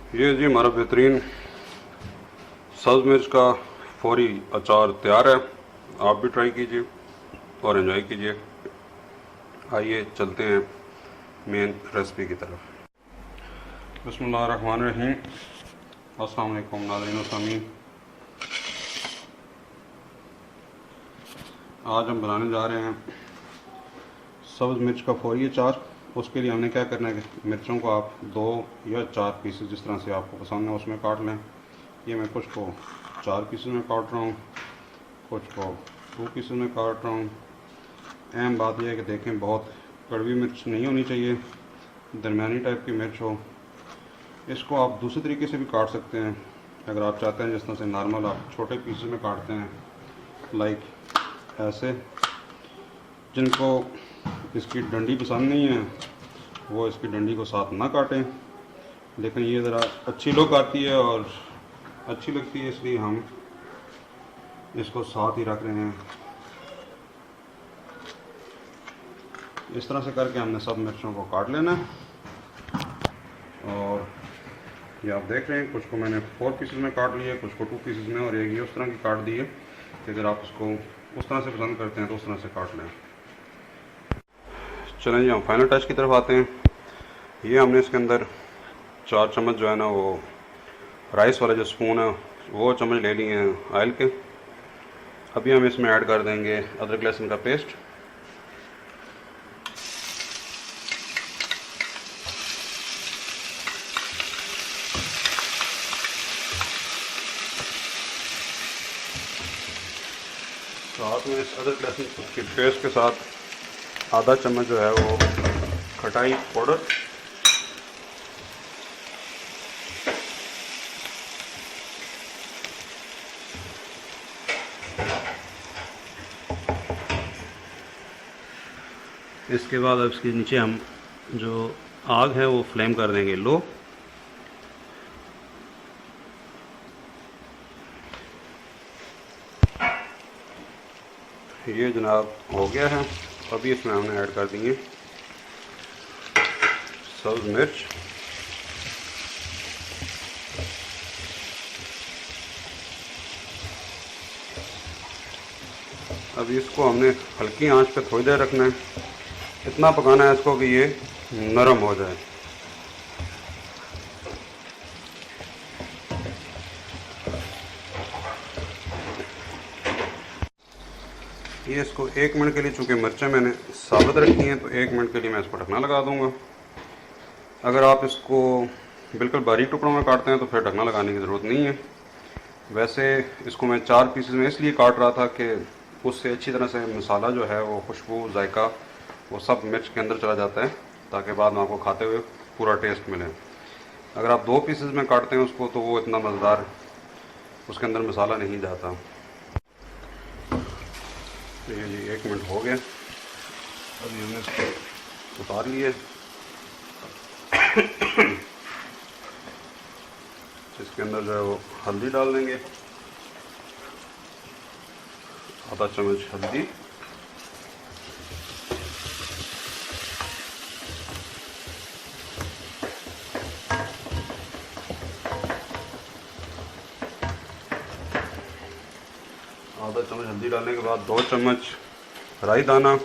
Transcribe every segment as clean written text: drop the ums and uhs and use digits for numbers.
ये जी हमारा बेहतरीन सब्ज़ मिर्च का फौरी अचार तैयार है। आप भी ट्राई कीजिए और एंजॉय कीजिए। आइए चलते हैं मेन रेसिपी की तरफ। बिस्मिल्लाहिर्रहमानिर्रहीम। अस्सलाम वालेकुम नाज़रीन व सामीन। आज हम बनाने जा रहे हैं सब्ज़ मिर्च का फौरी अचार। उसके लिए हमने क्या करना है कि मिर्चों को आप 2 या 4 पीसेस जिस तरह से आपको पसंद है उसमें काट लें। ये मैं कुछ को 4 पीसेस में काट रहा हूँ, कुछ को 2 पीसेस में काट रहा हूँ। अहम बात यह है कि देखें बहुत कड़वी मिर्च नहीं होनी चाहिए, दरमियानी टाइप की मिर्च हो। इसको आप दूसरे तरीके से भी काट सकते हैं अगर आप चाहते हैं, जिस तरह से नॉर्मल आप छोटे पीसेस में काटते हैं, लाइक ऐसे। जिनको इसकी डंडी पसंद नहीं है वो इसकी डंडी को साथ ना काटें, लेकिन ये ज़रा अच्छी लुक आती है और अच्छी लगती है, इसलिए हम इसको साथ ही रख रहे हैं। इस तरह से करके हमने सब मिर्चों को काट लेना है। और ये आप देख रहे हैं, कुछ को मैंने 4 पीसेस में काट लिए, कुछ को 2 पीसेस में, और एक ये उस तरह की काट दी है कि अगर आप इसको उस तरह से पसंद करते हैं तो उस तरह से काट लें। चलें जी हम फाइनल टच की तरफ आते हैं। ये हमने इसके अंदर 4 चम्मच जो है ना वो राइस वाला जो स्पून है वो चम्मच ले लिए हैं ऑयल के। अभी हम इसमें ऐड कर देंगे अदरक लहसुन का पेस्ट। साथ में इस अदरक लहसुन की पेस्ट के साथ आधा चम्मच जो है वो खटाई पाउडर, इसके बाद अब इसके नीचे हम जो आग है वो फ्लेम कर देंगे लो। ये जनाब हो गया है। अभी इसमें हमने ऐड कर दिए सब्ज़ मिर्च। अभी इसको हमने हल्की आंच पे थोड़ी देर रखना है। इतना पकाना है इसको कि ये नरम हो जाए। ये इसको 1 मिनट के लिए, चूँकि मिर्चें मैंने साबुत रखी हैं तो 1 मिनट के लिए मैं इसको ढकना लगा दूंगा। अगर आप इसको बिल्कुल बारीक टुकड़ों में काटते हैं तो फिर ढकना लगाने की ज़रूरत नहीं है। वैसे इसको मैं 4 पीसेस में इसलिए काट रहा था कि उससे अच्छी तरह से मसाला जो है वो खुशबू जायका वो सब मिर्च के अंदर चला जाता है, ताकि बाद में आपको खाते हुए पूरा टेस्ट मिले। अगर आप 2 पीसेस में काटते हैं उसको तो वो इतना मज़ेदार उसके अंदर मसाला नहीं जाता। ये जी 1 मिनट हो गया। अभी हमने इसको उतार लिए। इसके अंदर जो है वो हल्दी डाल देंगे, आधा चम्मच हल्दी, आधा चम्मच हल्दी डालने के बाद 2 चम्मच राई दाना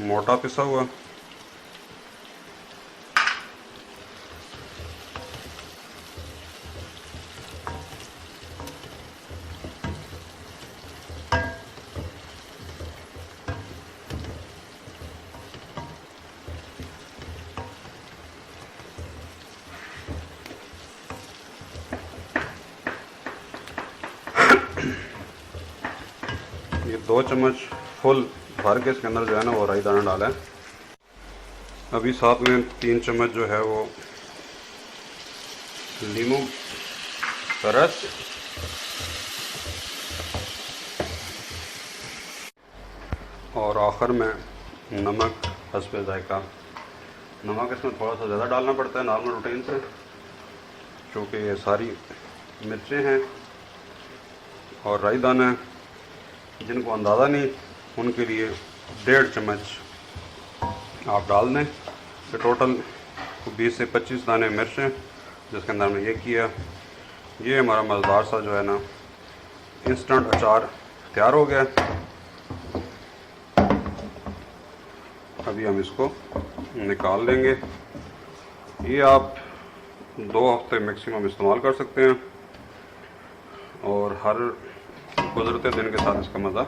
मोटा पिसा हुआ, ये 2 चम्मच फुल भर के इसके अंदर जो है ना वो राई दाना डाला है। अभी साथ में 3 चम्मच जो है वो नींबू का रस, और आखिर में नमक हस्बे जायका। नमक इसमें थोड़ा सा ज़्यादा डालना पड़ता है नॉर्मल रूटीन से, क्योंकि ये सारी मिर्चें हैं और राई दाना है। जिनको अंदाज़ा नहीं उनके लिए 1.5 चम्मच आप डाल दें। तो टोटल 20 से 25 दाने मिर्च हैं जिसके अंदर हमने ये किया। ये हमारा मज़ेदार सा जो है ना इंस्टेंट अचार तैयार हो गया। अभी हम इसको निकाल लेंगे। ये आप 2 हफ्ते मैक्सिमम इस्तेमाल कर सकते हैं और हर गुजरते दिन के साथ इसका मज़ा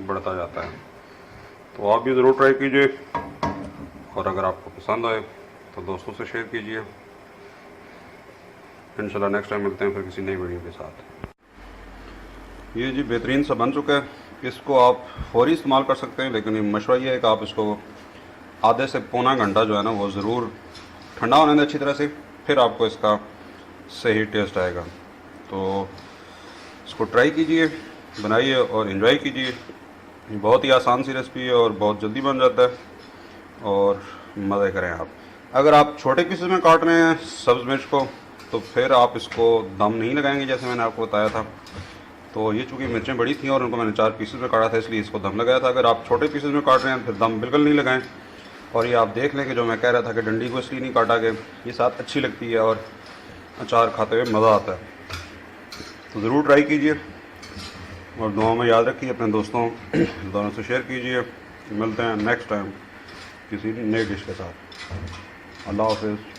बढ़ता जाता है। तो आप भी ज़रूर ट्राई कीजिए और अगर आपको पसंद आए तो दोस्तों से शेयर कीजिए। इंशाल्लाह नेक्स्ट टाइम मिलते हैं फिर किसी नई वीडियो के साथ। ये जी बेहतरीन सा बन चुका है। इसको आप फौरी इस्तेमाल कर सकते हैं, लेकिन मशवरा ये है कि आप इसको आधे से पौना घंटा जो है ना वो ज़रूर ठंडा होने दें अच्छी तरह से, फिर आपको इसका सही टेस्ट आएगा। तो इसको ट्राई कीजिए, बनाइए और एंजॉय कीजिए। बहुत ही आसान सी रेसिपी है और बहुत जल्दी बन जाता है और मज़े करें आप। अगर आप छोटे पीसेस में काट रहे हैं सब्ज़ मिर्च को तो फिर आप इसको दम नहीं लगाएंगे जैसे मैंने आपको बताया था। तो ये चूँकि मिर्चें बड़ी थी और उनको मैंने 4 पीसेस में काटा था इसलिए इसको दम लगाया था। अगर आप छोटे पीसेस में काट रहे हैं फिर दम बिल्कुल नहीं लगाएं। और ये आप देख लें कि जो मैं कह रहा था कि डंडी को इसलिए नहीं काटा कि ये साथ अच्छी लगती है और अचार खाते हुए मज़ा आता है। तो ज़रूर ट्राई कीजिए और दुआ में याद रखिए, अपने दोस्तों से शेयर कीजिए। मिलते हैं नेक्स्ट टाइम किसी नई डिश के साथ। अल्लाह हाफ़िज़।